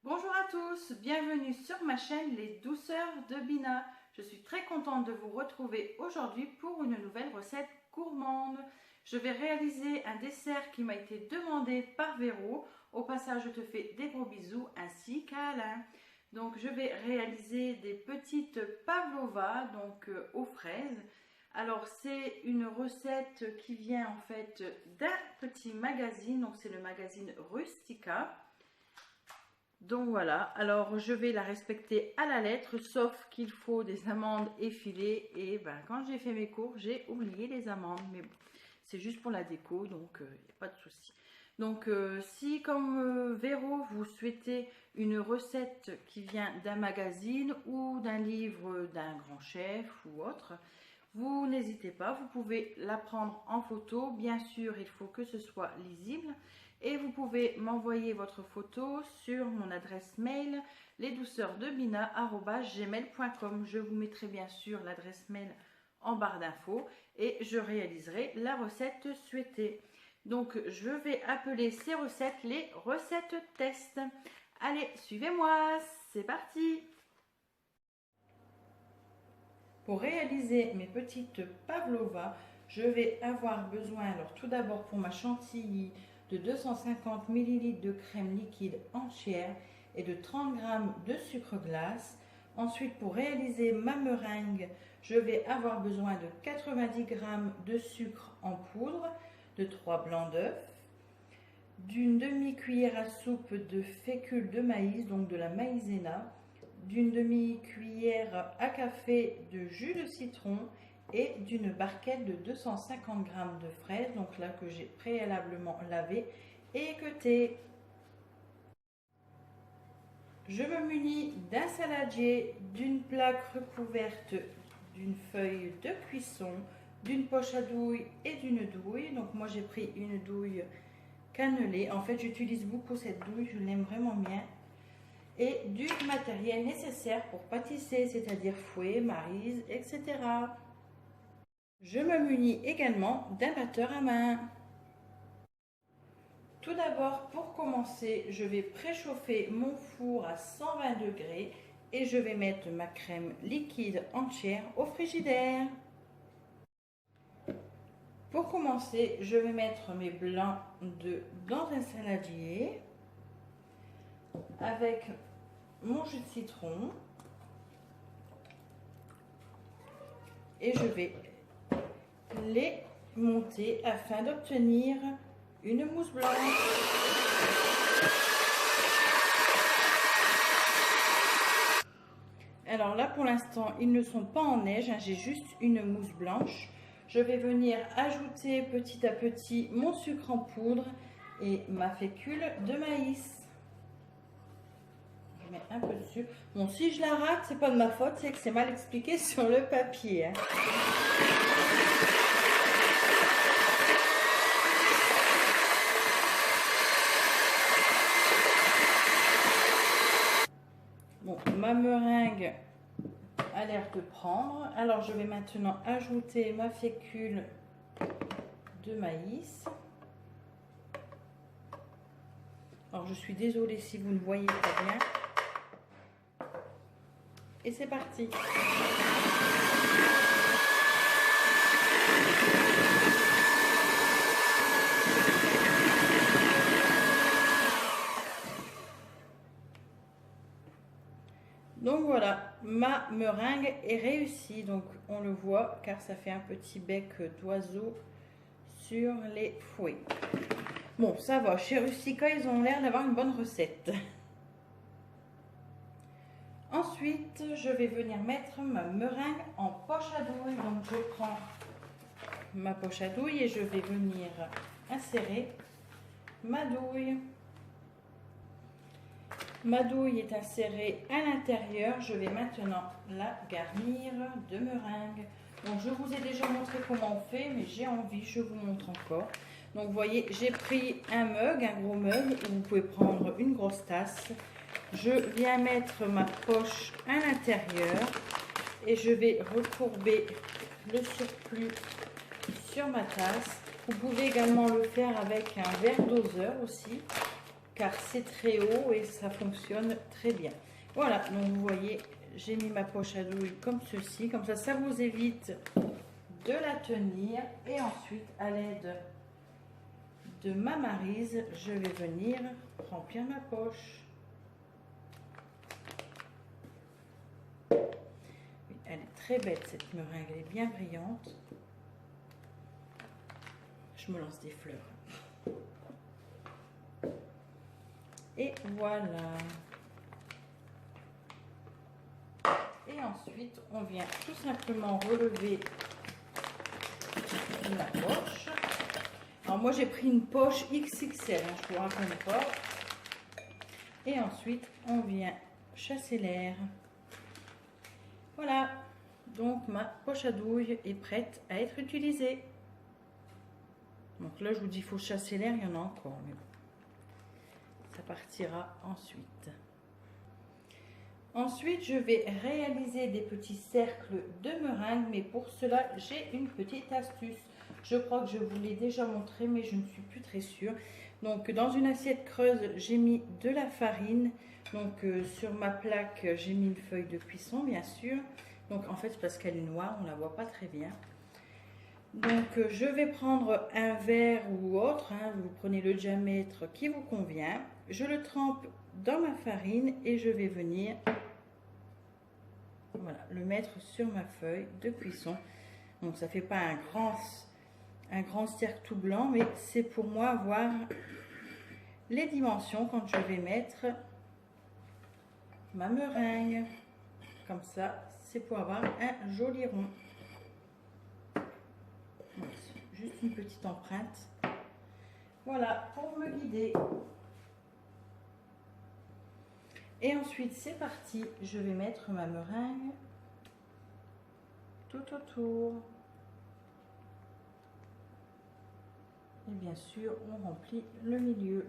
Bonjour à tous, bienvenue sur ma chaîne Les Douceurs de Bina. Je suis très contente de vous retrouver aujourd'hui pour une nouvelle recette gourmande. Je vais réaliser un dessert qui m'a été demandé par Véro. Au passage, je te fais des gros bisous ainsi qu'à Alain. Donc je vais réaliser des petites pavlova aux fraises. Alors c'est une recette qui vient en fait d'un petit magazine, donc c'est le magazine Rustica. Donc voilà, alors je vais la respecter à la lettre, sauf qu'il faut des amandes effilées. Et ben, quand j'ai fait mes cours, j'ai oublié les amandes. Mais bon, c'est juste pour la déco, donc il n'y a pas de souci. Donc si comme Véro, vous souhaitez une recette qui vient d'un magazine ou d'un livre d'un grand chef ou autre, vous n'hésitez pas, vous pouvez la prendre en photo. Bien sûr, il faut que ce soit lisible. Et vous pouvez m'envoyer votre photo sur mon adresse mail lesdouceursdebina@gmail.com. Je vous mettrai bien sûr l'adresse mail en barre d'infos et je réaliserai la recette souhaitée. Donc je vais appeler ces recettes les recettes test. Allez, suivez-moi, c'est parti! Pour réaliser mes petites pavlova, je vais avoir besoin, alors tout d'abord pour ma chantilly, de 250 ml de crème liquide entière et de 30 g de sucre glace. Ensuite, pour réaliser ma meringue, je vais avoir besoin de 90 g de sucre en poudre, de 3 blancs d'œufs, d'une demi-cuillère à soupe de fécule de maïs, donc de la maïzena, d'une demi-cuillère à café de jus de citron et d'une barquette de 250 g de fraises, donc là que j'ai préalablement lavé et équeuté. Je me munis d'un saladier, d'une plaque recouverte d'une feuille de cuisson, d'une poche à douille et d'une douille. Donc moi j'ai pris une douille cannelée. En fait j'utilise beaucoup cette douille, je l'aime vraiment bien. Et du matériel nécessaire pour pâtisser, c'est-à-dire fouet, maryse, etc. Je me munis également d'un batteur à main. Tout d'abord, pour commencer, je vais préchauffer mon four à 120 degrés et je vais mettre ma crème liquide entière au frigidaire. Pour commencer, je vais mettre mes blancs d'œufs dans un saladier avec mon jus de citron et je vais les monter afin d'obtenir une mousse blanche. Alors là pour l'instant ils ne sont pas en neige, j'ai juste une mousse blanche. Je vais venir ajouter petit à petit mon sucre en poudre et ma fécule de maïs. Je mets un peu de sucre. Bon, si je la rate, c'est pas de ma faute, c'est que c'est mal expliqué sur le papier. Bon, ma meringue a l'air de prendre. Alors, je vais maintenant ajouter ma fécule de maïs. Alors, je suis désolée si vous ne voyez pas bien. Et c'est parti. Donc voilà, ma meringue est réussie. Donc on le voit car ça fait un petit bec d'oiseau sur les fouets. Bon, ça va, chez Rustica, ils ont l'air d'avoir une bonne recette. Ensuite, je vais venir mettre ma meringue en poche à douille. Donc, je prends ma poche à douille et je vais venir insérer ma douille. Ma douille est insérée à l'intérieur. Je vais maintenant la garnir de meringue. Donc, je vous ai déjà montré comment on fait, mais j'ai envie, je vous montre encore. Donc, vous voyez, j'ai pris un mug, un gros mug, ou vous pouvez prendre une grosse tasse. Je viens mettre ma poche à l'intérieur et je vais recourber le surplus sur ma tasse Vous pouvez également le faire avec un verre doseur aussi, car c'est très haut et ça fonctionne très bien. Voilà, donc vous voyez, j'ai mis ma poche à douille comme ceci, comme ça vous évite de la tenir. Et ensuite, à l'aide de ma maryse, je vais venir remplir ma poche. Elle est très belle cette meringue, elle est bien brillante. Je me lance des fleurs. Et voilà. Et ensuite, on vient tout simplement relever la poche. Alors moi, j'ai pris une poche XXL, hein, je vous raconte pas. Et ensuite, on vient chasser l'air. Voilà. Donc, ma poche à douille est prête à être utilisée. Donc là, je vous dis, il faut chasser l'air, il y en a encore. Mais ça partira ensuite. Ensuite, je vais réaliser des petits cercles de meringue, mais pour cela, j'ai une petite astuce. Je crois que je vous l'ai déjà montré, mais je ne suis plus très sûre. Donc, dans une assiette creuse, j'ai mis de la farine. Donc, sur ma plaque, j'ai mis une feuille de cuisson, bien sûr. Donc, en fait, c'est parce qu'elle est noire, on ne la voit pas très bien. Donc, je vais prendre un verre ou autre, hein, vous prenez le diamètre qui vous convient. Je le trempe dans ma farine et je vais venir le mettre sur ma feuille de cuisson. Donc, ça ne fait pas un grand cercle tout blanc, mais c'est pour moi voir les dimensions quand je vais mettre ma meringue. Comme ça, c'est pour avoir un joli rond. Juste une petite empreinte. Voilà, pour me guider. Et ensuite, c'est parti. Je vais mettre ma meringue tout autour. Et bien sûr, on remplit le milieu.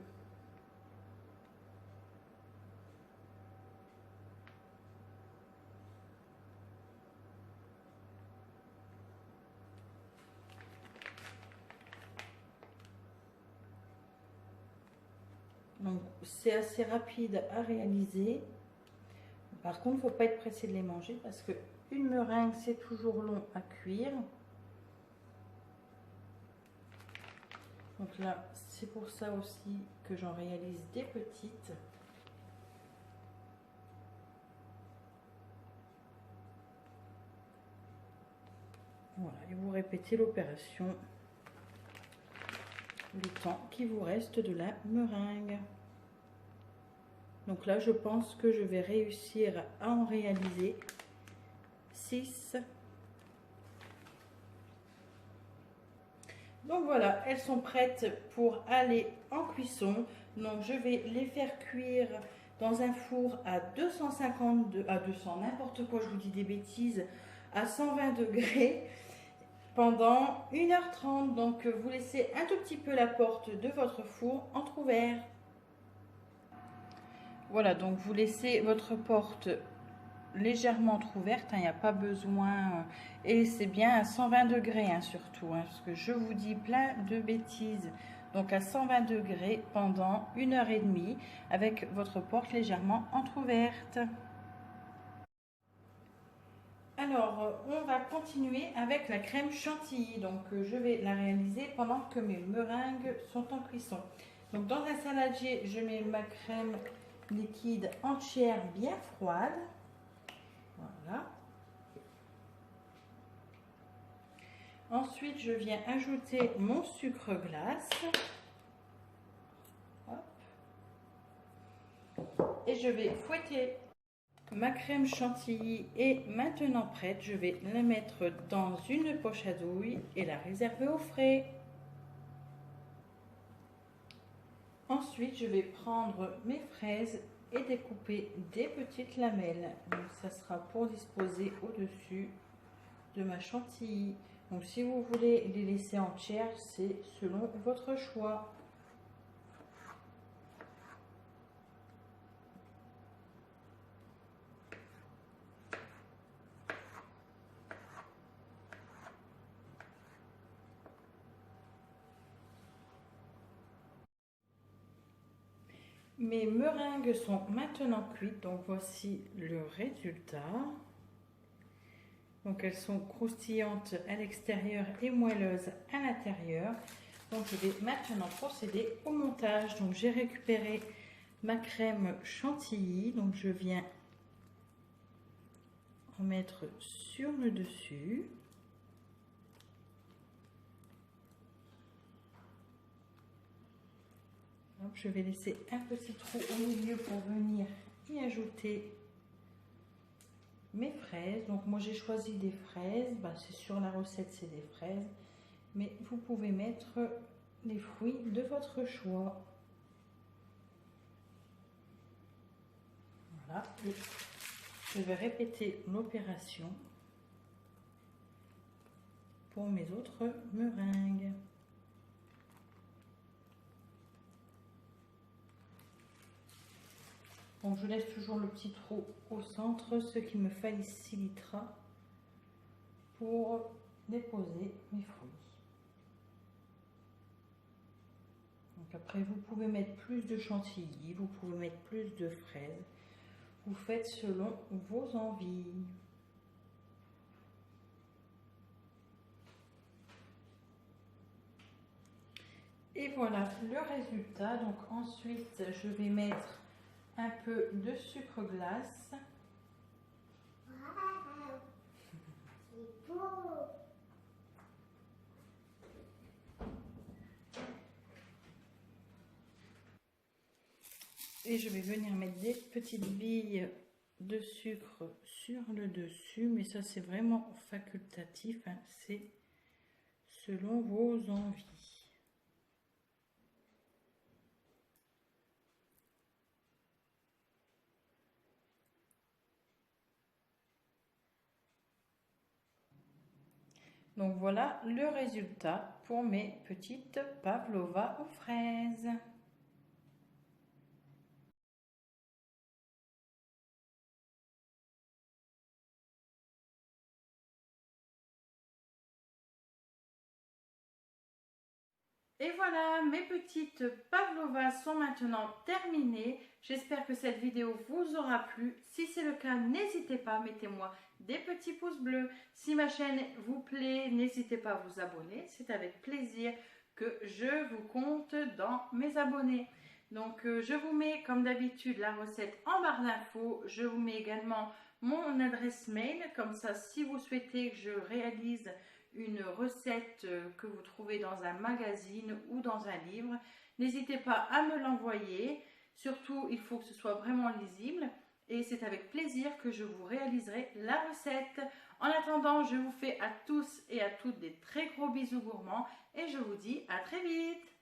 Donc, c'est assez rapide à réaliser. Par contre, il ne faut pas être pressé de les manger parce que une meringue, c'est toujours long à cuire. Donc là, c'est pour ça aussi que j'en réalise des petites. Voilà, et vous répétez l'opération le temps qui vous reste de la meringue. Donc là, je pense que je vais réussir à en réaliser 6. Donc voilà, elles sont prêtes pour aller en cuisson. Donc je vais les faire cuire dans un four à 250, à 200, n'importe quoi, je vous dis des bêtises, à 120 degrés pendant 1h30. Donc vous laissez un tout petit peu la porte de votre four entrouverte. Voilà, donc vous laissez votre porte légèrement entrouverte, il n'y a pas besoin, et c'est bien à 120 degrés surtout, parce que je vous dis plein de bêtises. Donc à 120 degrés pendant 1h30 avec votre porte légèrement entrouverte. Alors, on va continuer avec la crème chantilly. Donc, je vais la réaliser pendant que mes meringues sont en cuisson. Donc, dans un saladier, je mets ma crème liquide entière bien froide. Voilà. Ensuite, je viens ajouter mon sucre glace. Hop. Et je vais fouetter. Ma crème chantilly est maintenant prête. Je vais la mettre dans une poche à douille et la réserver au frais. Ensuite, je vais prendre mes fraises et découper des petites lamelles. Donc, ça sera pour disposer au-dessus de ma chantilly. Donc, si vous voulez les laisser entières, c'est selon votre choix. Mes meringues sont maintenant cuites, donc voici le résultat. Donc elles sont croustillantes à l'extérieur et moelleuses à l'intérieur. Donc je vais maintenant procéder au montage. Donc j'ai récupéré ma crème chantilly, donc je viens en mettre sur le dessus. Hop, je vais laisser un petit trou au milieu pour venir y ajouter mes fraises. Donc moi j'ai choisi des fraises, c'est sur la recette c'est des fraises, mais vous pouvez mettre les fruits de votre choix. Voilà, et je vais répéter l'opération pour mes autres meringues. Donc je laisse toujours le petit trou au centre, ce qui me facilitera pour déposer mes fruits. Donc après vous pouvez mettre plus de chantilly, vous pouvez mettre plus de fraises. Vous faites selon vos envies. Et voilà le résultat. Donc ensuite je vais mettre un peu de sucre glace. Wow, c'est beau. Et je vais venir mettre des petites billes de sucre sur le dessus, mais ça c'est vraiment facultatif, hein, c'est selon vos envies. Donc voilà le résultat pour mes petites pavlova aux fraises. Et voilà, mes petites pavlovas sont maintenant terminées. J'espère que cette vidéo vous aura plu. Si c'est le cas, n'hésitez pas, mettez-moi des petits pouces bleus. Si ma chaîne vous plaît, n'hésitez pas à vous abonner. C'est avec plaisir que je vous compte dans mes abonnés. Donc, je vous mets comme d'habitude la recette en barre d'infos. Je vous mets également mon adresse mail. Comme ça, si vous souhaitez que je réalise une recette que vous trouvez dans un magazine ou dans un livre, n'hésitez pas à me l'envoyer. Surtout, il faut que ce soit vraiment lisible et c'est avec plaisir que je vous réaliserai la recette. En attendant, je vous fais à tous et à toutes des très gros bisous gourmands et je vous dis à très vite.